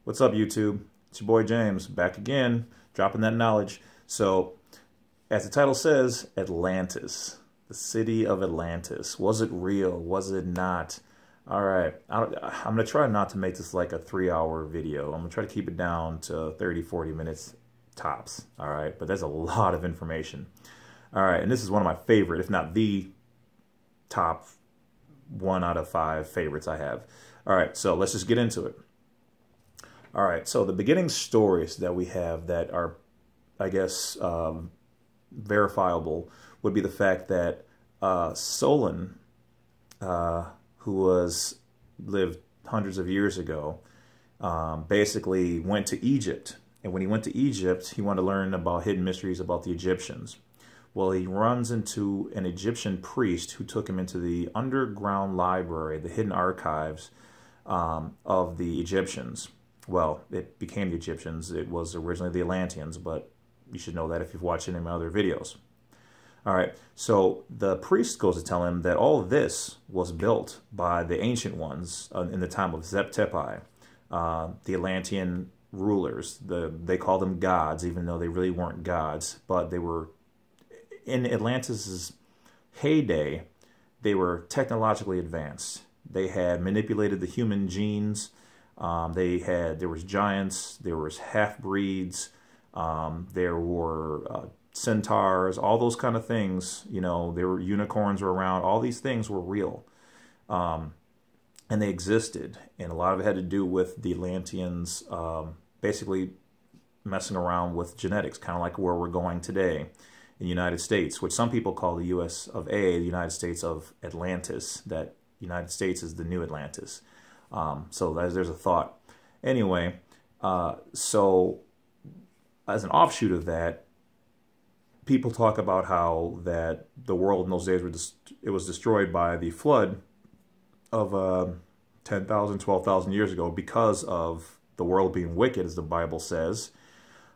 What's up, YouTube? It's your boy James, back again, dropping that knowledge. So, as the title says, Atlantis, the city of Atlantis. Was it real? Was it not? All right, I'm going to try not to make this like a 3-hour video. I'm going to try to keep it down to 30, 40 minutes tops. All right, but that's a lot of information. All right, and this is one of my favorite, if not the top 1 out of 5 favorites I have. All right, so let's just get into it. All right, so the beginning stories that we have that are, I guess, verifiable would be the fact that Solon, who lived hundreds of years ago, basically went to Egypt. And when he went to Egypt, he wanted to learn about hidden mysteries about the Egyptians. Well, he runs into an Egyptian priest who took him into the underground library, the hidden archives of the Egyptians. Well, it became the Egyptians. It was originally the Atlanteans, but you should know that if you've watched any of my other videos. All right, so the priest goes to tell him that all of this was built by the ancient ones in the time of Zep-Tepi, the Atlantean rulers. They called them gods, even though they really weren't gods, but they were, in Atlantis' heyday, they were technologically advanced. They had manipulated the human genes. There was giants, there was half-breeds, there were centaurs, all those kind of things. You know, there were unicorns were around. All these things were real, and they existed. And a lot of it had to do with the Atlanteans basically messing around with genetics, kind of like where we're going today in the United States, which some people call the U.S. of A, the United States of Atlantis. That United States is the new Atlantis. So there's a thought. Anyway, so as an offshoot of that, people talk about how that the world in those days was destroyed by the flood of 10,000, 12,000 years ago because of the world being wicked, as the Bible says.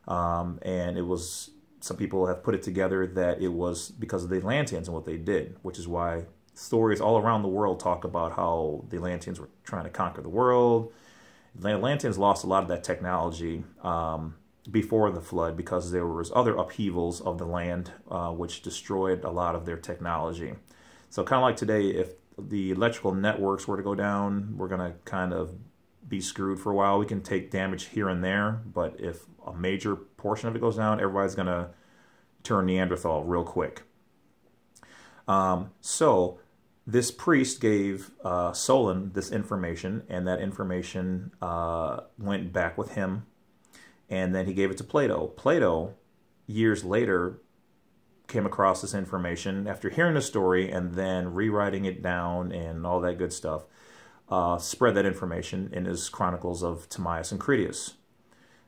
And it was, some people have put it together that it was because of the Atlanteans and what they did, which is why stories all around the world talk about how the Atlanteans were trying to conquer the world. The Atlanteans lost a lot of that technology before the flood because there was other upheavals of the land which destroyed a lot of their technology. So kind of like today, if the electrical networks were to go down, we're going to kind of be screwed for a while. We can take damage here and there, but if a major portion of it goes down, everybody's going to turn Neanderthal real quick. So this priest gave Solon this information, and that information went back with him, and then he gave it to Plato. Plato, years later, came across this information after hearing the story and then rewriting it down and all that good stuff, spread that information in his chronicles of Timaeus and Critias.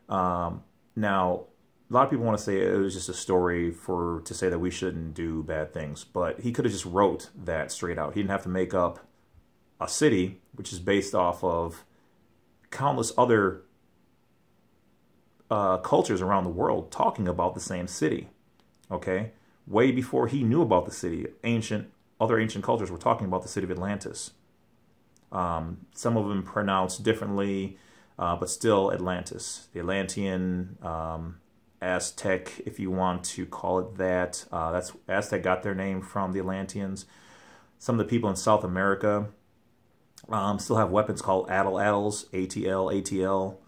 Now, a lot of people want to say it was just a story to say that we shouldn't do bad things, but he could have just wrote that straight out. He didn't have to make up a city, which is based off of countless other cultures around the world talking about the same city, okay? Way before he knew about the city, other ancient cultures were talking about the city of Atlantis. Some of them pronounced differently, but still Atlantis. The Atlantean, Aztec, if you want to call it that. Aztec got their name from the Atlanteans. Some of the people in South America still have weapons called atlatls, ATL, ATL.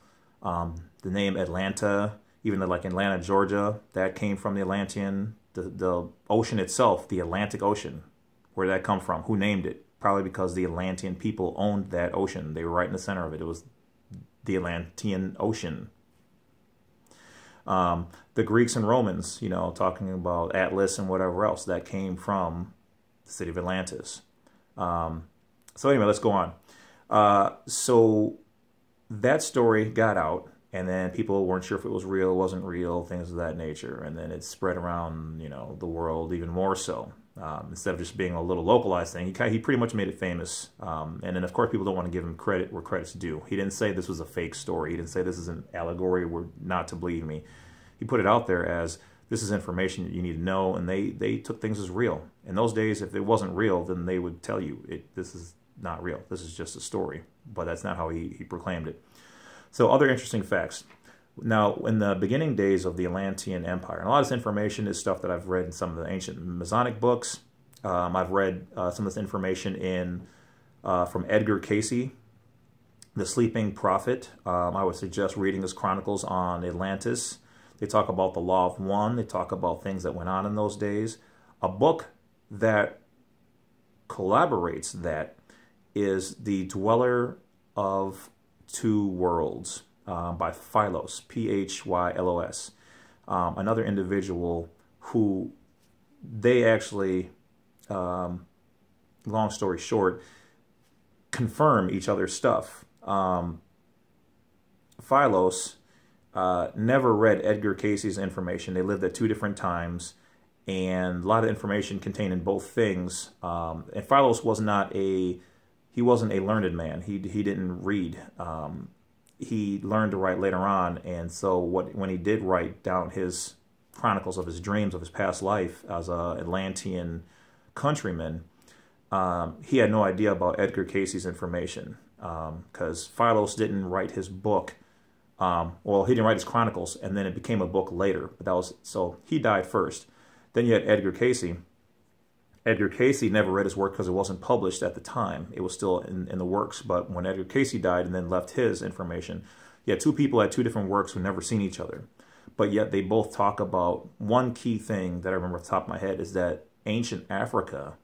The name Atlanta, even like Atlanta, Georgia, that came from the Atlantean. The ocean itself, the Atlantic Ocean, where did that come from? Who named it? Probably because the Atlantean people owned that ocean. They were right in the center of it. It was the Atlantean Ocean. The Greeks and Romans, you know, talking about Atlas and whatever else, that came from the city of Atlantis. So anyway, let's go on. So that story got out, and then people weren't sure if it was real, wasn't real, things of that nature. And then it spread around, you know, the world even more so. Instead of just being a little localized thing, he pretty much made it famous. And then, of course, people don't want to give him credit where credit's due. He didn't say this was a fake story. He didn't say this is an allegory, not to believe me. He put it out there as, this is information that you need to know, and they took things as real. In those days, if it wasn't real, then they would tell you, this is not real. This is just a story. But that's not how he proclaimed it. So other interesting facts. Now, in the beginning days of the Atlantean Empire, and a lot of this information is stuff that I've read in some of the ancient Masonic books. I've read some of this information from Edgar Cayce, The Sleeping Prophet. I would suggest reading his chronicles on Atlantis. They talk about the Law of One. They talk about things that went on in those days. A book that collaborates that is The Dweller of Two Worlds by Philos, P-H-Y-L-O-S. Another individual who they actually, long story short, confirm each other's stuff. Philos never read Edgar Cayce's information. They lived at two different times, and a lot of information contained in both things. And Philos was not he wasn't a learned man. He didn't read. He learned to write later on, and so when he did write down his chronicles of his dreams of his past life as a Atlantean countryman, he had no idea about Edgar Cayce's information, because Philos didn't write his book. Well, he didn't write his chronicles, and then it became a book later. But that was so he died first. Then you had Edgar Cayce. Edgar Cayce never read his work because it wasn't published at the time. It was still in the works. But when Edgar Cayce died and then left his information, you had two people at two different works who never seen each other. But yet they both talk about one key thing that I remember off the top of my head is that ancient Africa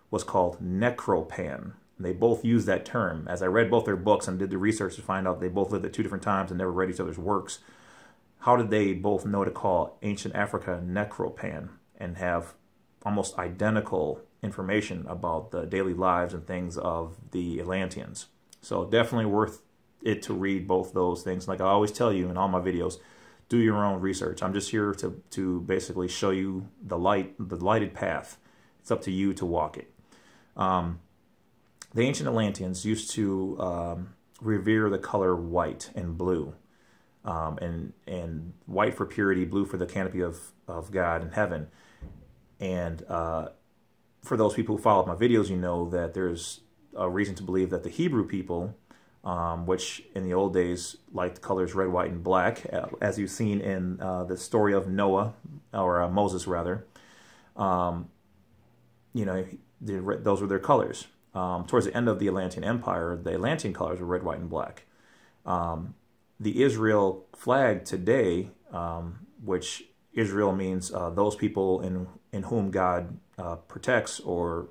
was called Necropan. And they both used that term. As I read both their books and did the research to find out they both lived at two different times and never read each other's works, how did they both know to call ancient Africa Necropan and have almost identical information about the daily lives and things of the Atlanteans? So definitely worth it to read both those things. Like I always tell you in all my videos, do your own research. I'm just here to basically show you the lighted path. It's up to you to walk it. The ancient Atlanteans used to revere the color white and blue, and white for purity, blue for the canopy of God in heaven. And for those people who follow my videos, you know that there's a reason to believe that the Hebrew people, which in the old days liked the colors red, white, and black, as you've seen in the story of Noah, or Moses rather, you know, those were their colors. Towards the end of the Atlantean Empire, the Atlantean colors were red, white, and black. The Israel flag today, which Israel means those people in whom God protects or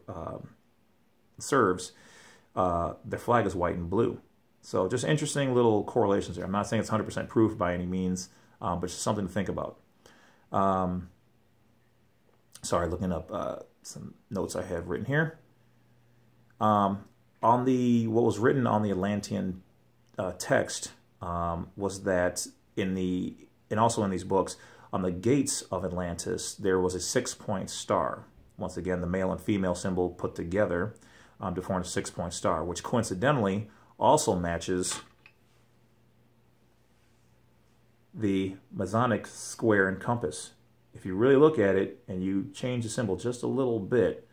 serves, their flag is white and blue. So just interesting little correlations there. I'm not saying it's 100% proof by any means, but just something to think about. Sorry, looking up some notes I have written here. On what was written on the Atlantean text was that and also in these books, on the gates of Atlantis, there was a 6-point star. Once again, the male and female symbol put together to form a 6-point star, which coincidentally also matches the Masonic square and compass. If you really look at it and you change the symbol just a little bit,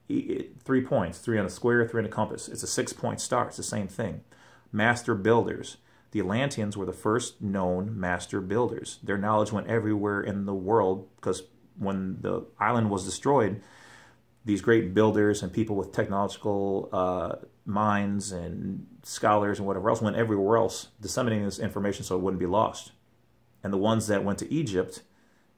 3 points, 3 on a square, 3 on a compass. It's a 6-point star. It's the same thing. Master builders. The Atlanteans were the first known master builders. Their knowledge went everywhere in the world because when the island was destroyed, these great builders and people with technological minds and scholars and whatever else went everywhere else disseminating this information so it wouldn't be lost. And the ones that went to Egypt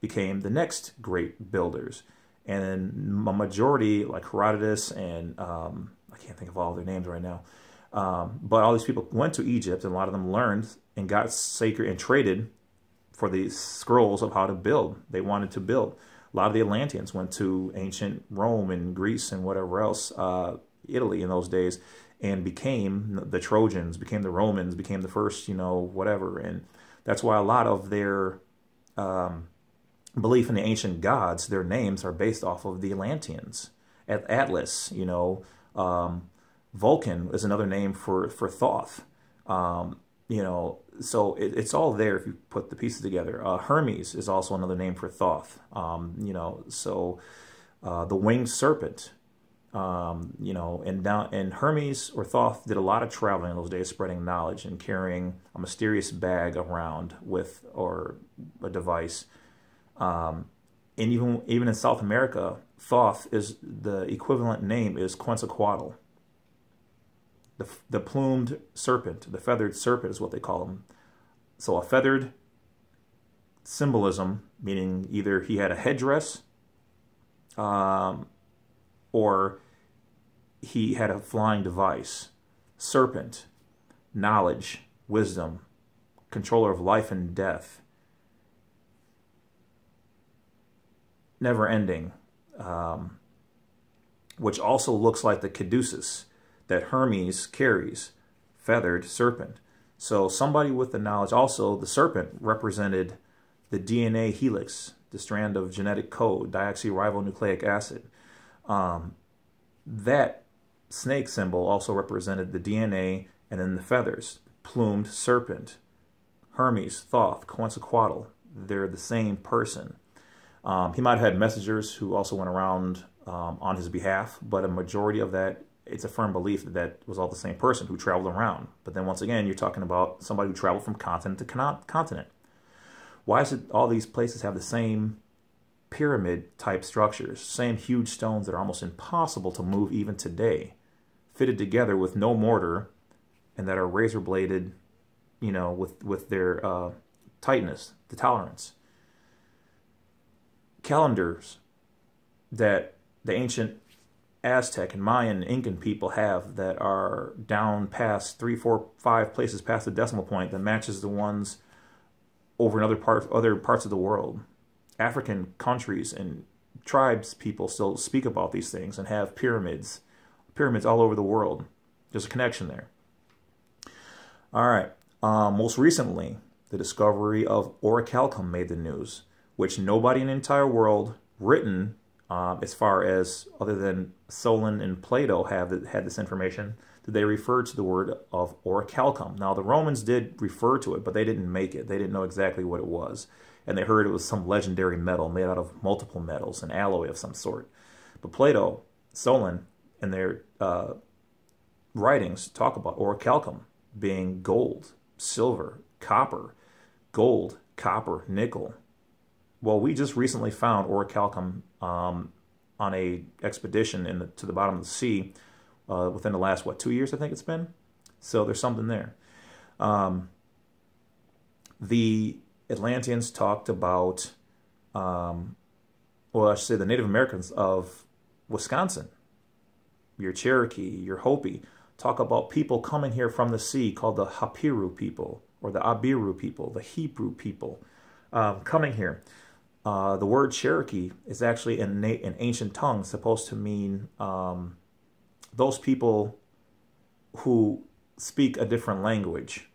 became the next great builders. And a majority, like Herodotus and I can't think of all their names right now, but all these people went to Egypt, and a lot of them learned and got sacred and traded for these scrolls of how to build. They wanted to build. A lot of the Atlanteans went to ancient Rome and Greece and whatever else, Italy in those days, and became the Trojans, became the Romans, became the first, you know, whatever. And that's why a lot of their belief in the ancient gods, their names are based off of the Atlanteans. Atlas, you know, Vulcan is another name for Thoth. You know, so it's all there if you put the pieces together. Hermes is also another name for Thoth. You know, so the winged serpent, You know, and Hermes or Thoth did a lot of traveling in those days, spreading knowledge and carrying a mysterious bag around with, or a device. And even in South America, Thoth is the equivalent name is Quetzalcoatl. The plumed serpent, the feathered serpent is what they call him. So a feathered symbolism, meaning either he had a headdress, or he had a flying device. Serpent, knowledge, wisdom, controller of life and death, never ending, which also looks like the caduceus that Hermes carries, feathered serpent. So somebody with the knowledge. Also, the serpent represented the DNA helix, the strand of genetic code, deoxyribonucleic acid. That snake symbol also represented the DNA, and then the feathers, plumed serpent. Hermes, Thoth, Quetzalcoatl, they're the same person. He might have had messengers who also went around on his behalf, but a majority of that, it's a firm belief that that was all the same person who traveled around. But then once again, you're talking about somebody who traveled from continent to continent. Why is it all these places have the same pyramid type structures, same huge stones that are almost impossible to move even today, fitted together with no mortar, and that are razor bladed, you know, with their tightness, the tolerance. Calendars that the ancient Aztec and Mayan and Incan people have that are down past 3, 4, 5 places past the decimal point that matches the ones over in other parts of the world. African countries and tribes people still speak about these things and have pyramids all over the world. There's a connection there. All right. Most recently, the discovery of orichalcum made the news, which nobody in the entire world written, as far as other than Solon and Plato had this information, that they referred to the word of orichalcum. Now, the Romans did refer to it, but they didn't make it. They didn't know exactly what it was. And they heard it was some legendary metal made out of multiple metals, an alloy of some sort. But Plato, Solon, and their writings talk about orichalcum being gold, silver, copper, gold, copper, nickel. Well, we just recently found orichalcum on a expedition to the bottom of the sea within the last, 2 years, I think it's been? So there's something there. The Atlanteans talked about, well, I should say the Native Americans of Wisconsin, your Cherokee, your Hopi, talk about people coming here from the sea called the Hapiru people, or the Abiru people, the Hebrew people, coming here. The word Cherokee is actually in ancient tongue supposed to mean those people who speak a different language.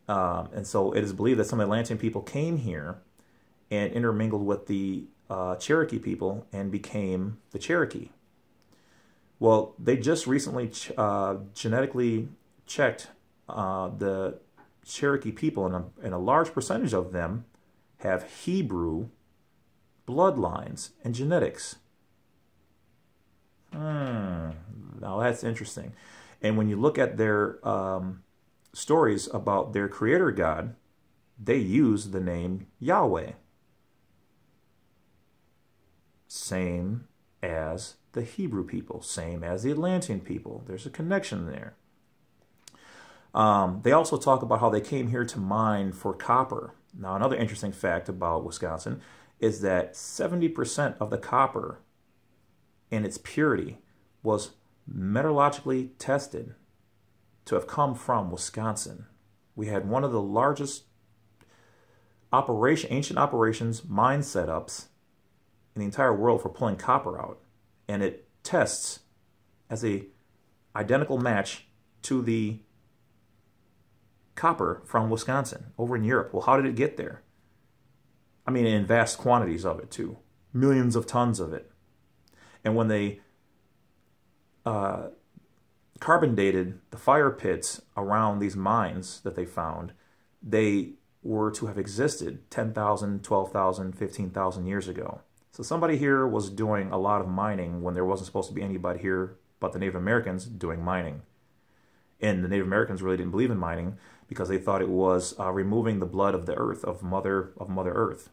And so it is believed that some Atlantean people came here and intermingled with the Cherokee people and became the Cherokee. Well, they just recently genetically checked the Cherokee people, and a large percentage of them have Hebrew bloodlines and genetics. Now that's interesting. And when you look at their stories about their creator God, they use the name Yahweh. Same as the Hebrew people, same as the Atlantean people. There's a connection there. They also talk about how they came here to mine for copper. Now, another interesting fact about Wisconsin is that 70% of the copper in its purity was metallurgically tested to have come from Wisconsin. We had one of the largest ancient operations, mine setups in the entire world for pulling copper out. And it tests as a identical match to the copper from Wisconsin over in Europe. Well, how did it get there? I mean, in vast quantities of it too. Millions of tons of it. And when they carbon dated the fire pits around these mines that they found, they were to have existed 10,000, 12,000, 15,000 years ago. So somebody here was doing a lot of mining when there wasn't supposed to be anybody here but the Native Americans doing mining. And the Native Americans really didn't believe in mining because they thought it was removing the blood of the earth, of Mother Earth.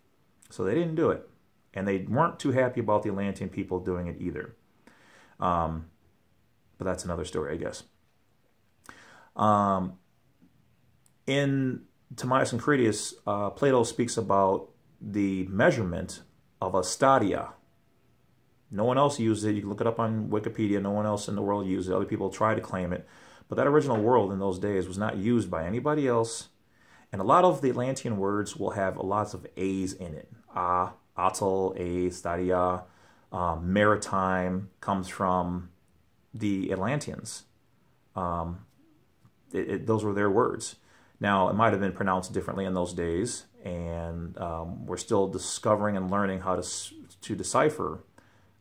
So they didn't do it. And they weren't too happy about the Atlantean people doing it either. But that's another story, I guess. In Timaeus and Critias, Plato speaks about the measurement of a stadia. No one else used it. You can look it up on Wikipedia. No one else in the world used it. Other people try to claim it. But that original world in those days was not used by anybody else. And a lot of the Atlantean words will have lots of A's in it. Atl, A, stadia, maritime comes from the Atlanteans. Those were their words. Now, it might have been pronounced differently in those days, and we're still discovering and learning how to decipher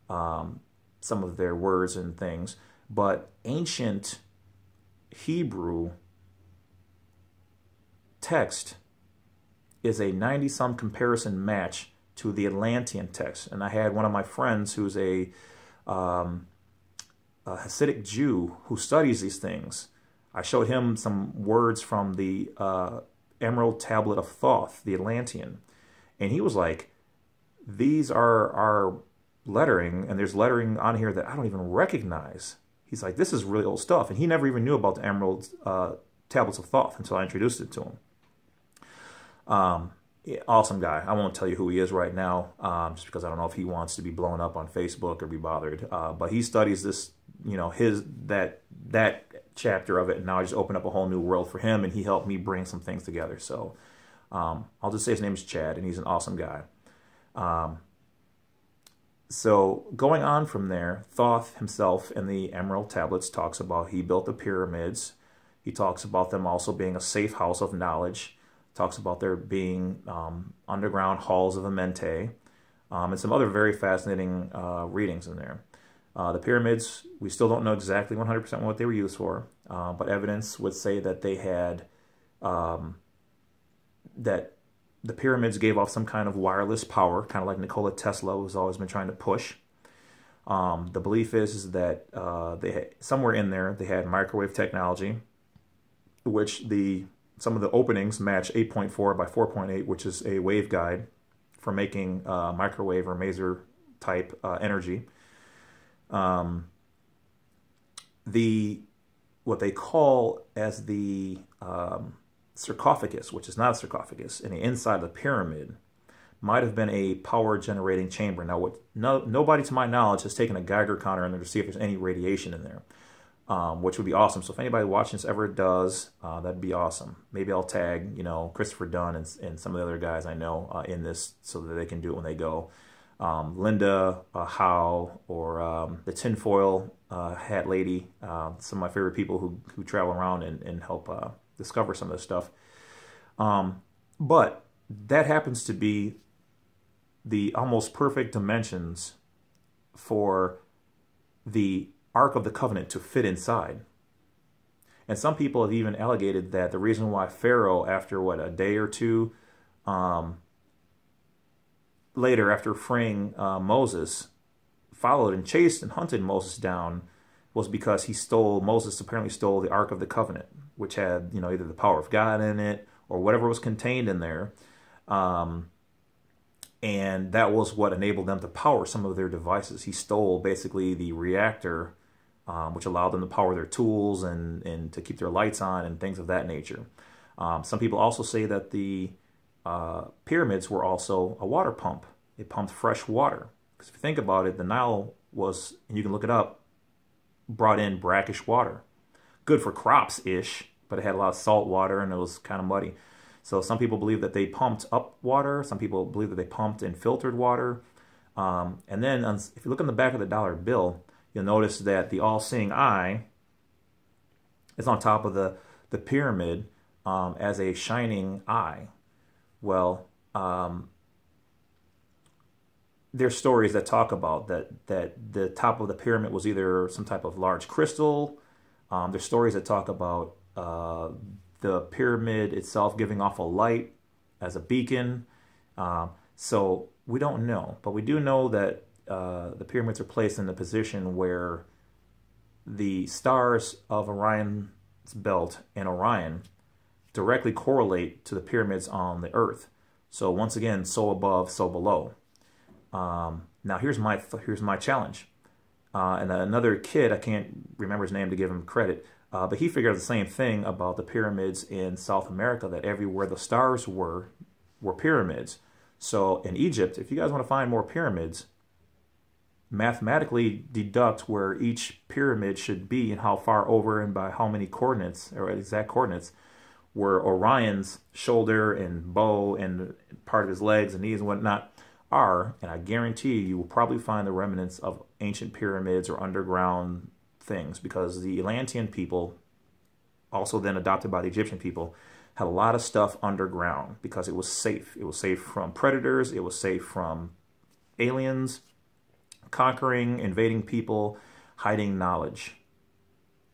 some of their words and things. But ancient Hebrew text is a 90-some comparison match to the Atlantean text. And I had one of my friends who's a Hasidic Jew who studies these things. I showed him some words from the Emerald Tablet of Thoth, the Atlantean. And he was like, these are our lettering, and there's lettering on here that I don't even recognize. He's like, this is really old stuff. And he never even knew about the Emerald Tablets of Thoth until I introduced it to him. Awesome guy. I won't tell you who he is right now, just because I don't know if he wants to be blown up on Facebook or be bothered. But he studies this, you know, that chapter of it, and now I just opened up a whole new world for him, and he helped me bring some things together. So I'll just say his name is Chad, and he's an awesome guy. So going on from there, Thoth himself in the Emerald Tablets talks about he built the pyramids. He talks about them also being a safe house of knowledge. Talks about there being underground halls of Amente, and some other very fascinating readings in there. The pyramids, we still don't know exactly 100% what they were used for, but evidence would say that they had, that the pyramids gave off some kind of wireless power, kind of like Nikola Tesla has always been trying to push. The belief is that they had, somewhere in there they had microwave technology, which some of the openings match 8.4 by 4.8, which is a waveguide for making microwave or maser type energy. What they call as the sarcophagus, which is not a sarcophagus, in the inside of the pyramid, might have been a power generating chamber. Now, nobody to my knowledge has taken a Geiger counter in there to see if there's any radiation in there, which would be awesome. So if anybody watching this ever does, that'd be awesome. Maybe I'll tag, you know, Christopher Dunn and some of the other guys I know in this so that they can do it when they go. Linda Howe, or the tinfoil hat lady, some of my favorite people who travel around and help discover some of this stuff. But that happens to be the almost perfect dimensions for the Ark of the Covenant to fit inside. And some people have even alleged that the reason why Pharaoh, after a day or two later, after freeing Moses, followed and chased and hunted Moses down, was because Moses apparently stole the Ark of the Covenant, which had, you know, either the power of God in it or whatever was contained in there. And that was what enabled them to power some of their devices. He stole basically the reactor, which allowed them to power their tools and to keep their lights on and things of that nature. Some people also say that the pyramids were also a water pump. It pumped fresh water. Because if you think about it, the Nile was, and you can look it up, brought in brackish water. Good for crops-ish, but it had a lot of salt water and it was kind of muddy. So some people believe that they pumped up water. Some people believe that they pumped and filtered water. And then if you look on the back of the dollar bill, you'll notice that the all-seeing eye is on top of the pyramid as a shining eye. Well, there's stories that talk about that the top of the pyramid was either some type of large crystal. There's stories that talk about the pyramid itself giving off a light as a beacon. So we don't know. But we do know that the pyramids are placed in a position where the stars of Orion's belt and Orion directly correlate to the pyramids on the Earth. So once again, so above, so below. Now here's my challenge. And another kid, I can't remember his name to give him credit, but he figured out the same thing about the pyramids in South America, that everywhere the stars were pyramids. So in Egypt, if you guys want to find more pyramids, mathematically deduct where each pyramid should be and how far over and by how many coordinates, or exact coordinates, where Orion's shoulder and bow and part of his legs and knees and whatnot are, and I guarantee you will probably find the remnants of ancient pyramids or underground things, because the Atlantean people, also then adopted by the Egyptian people, had a lot of stuff underground because it was safe. It was safe from predators. It was safe from aliens, conquering, invading people, hiding knowledge.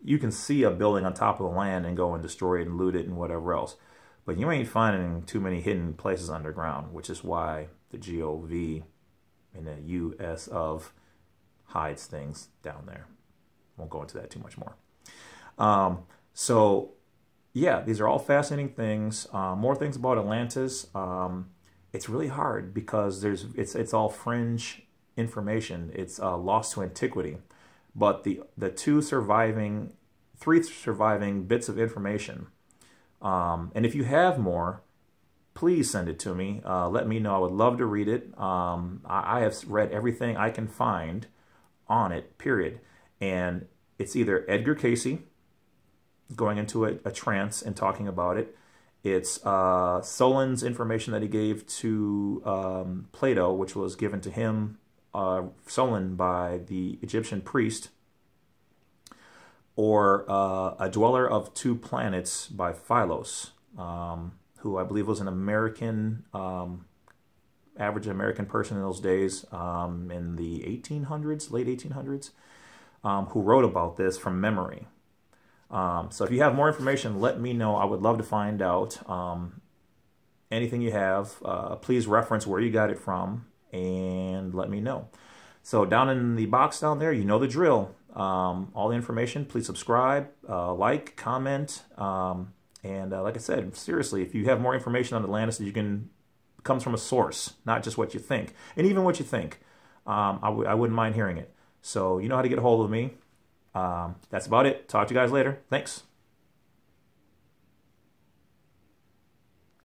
You can see a building on top of the land and go and destroy it and loot it and whatever else. But you ain't finding too many hidden places underground, which is why the GOV and the US of hides things down there. Won't go into that too much more. So yeah, these are all fascinating things. More things about Atlantis. It's really hard because it's all fringe information. It's lost to antiquity. But the three surviving bits of information, and if you have more, please send it to me. Let me know. I would love to read it. I have read everything I can find on it, period. And it's either Edgar Cayce going into a trance and talking about it. It's Solon's information that he gave to Plato, which was given to him, Solon, by the Egyptian priest. Or A Dweller of Two Planets by Philos, who I believe was an American, average American person in those days, in the 1800s, late 1800s, who wrote about this from memory. So if you have more information, let me know. I would love to find out. Anything you have, please reference where you got it from and let me know. So down in the box down there, you know the drill. All the information, please subscribe, like, comment, and like I said, seriously, if you have more information on Atlantis, it comes from a source, not just what you think. And even what you think, I wouldn't mind hearing it. So you know how to get a hold of me. That's about it. Talk to you guys later. Thanks.